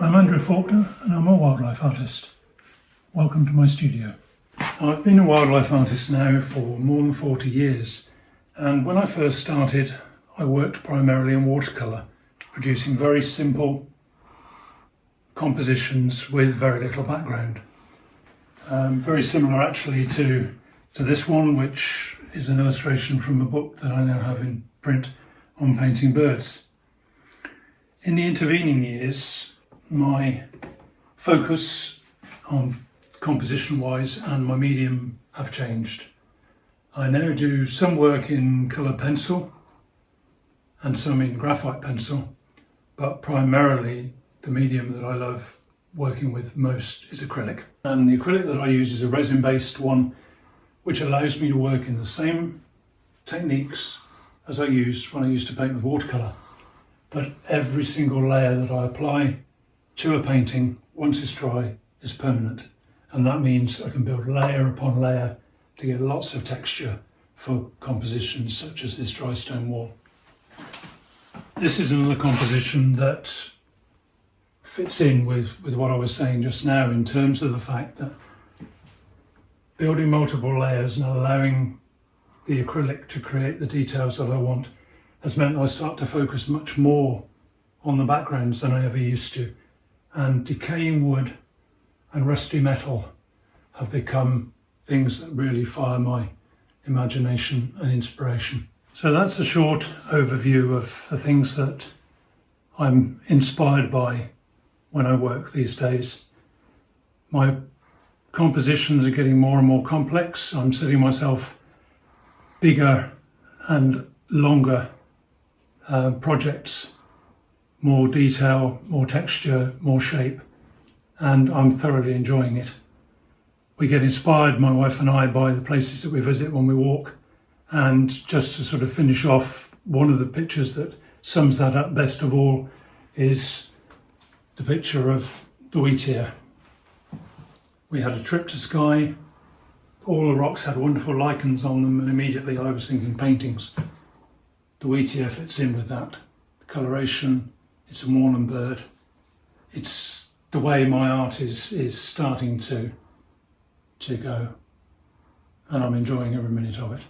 I'm Andrew Forkner and I'm a wildlife artist. Welcome to my studio. I've been a wildlife artist now for more than 40 years, and when I first started I worked primarily in watercolour, producing very simple compositions with very little background. Very similar actually to this one, which is an illustration from a book that I now have in print on painting birds. In the intervening years, my focus on composition-wise and my medium have changed. I now do some work in coloured pencil and some in graphite pencil, but primarily the medium that I love working with most is acrylic. And the acrylic that I use is a resin-based one, which allows me to work in the same techniques as I used when I used to paint with watercolour. But every single layer that I apply to a painting, once it's dry, is permanent. And that means I can build layer upon layer to get lots of texture for compositions such as this dry stone wall. This is another composition that fits in with what I was saying just now, in terms of the fact that building multiple layers and allowing the acrylic to create the details that I want has meant I start to focus much more on the backgrounds than I ever used to. And decaying wood and rusty metal have become things that really fire my imagination and inspiration. So that's a short overview of the things that I'm inspired by when I work these days. My compositions are getting more and more complex. I'm setting myself bigger and longer projects, more detail, more texture, more shape, and I'm thoroughly enjoying it. We get inspired, my wife and I, by the places that we visit when we walk, and just to sort of finish off, one of the pictures that sums that up best of all is the picture of the wheat ear. We had a trip to Skye, all the rocks had wonderful lichens on them, and immediately I was thinking paintings. The wheat ear fits in with that. The coloration, it's a moorland bird. It's the way my art is starting to go, and I'm enjoying every minute of it.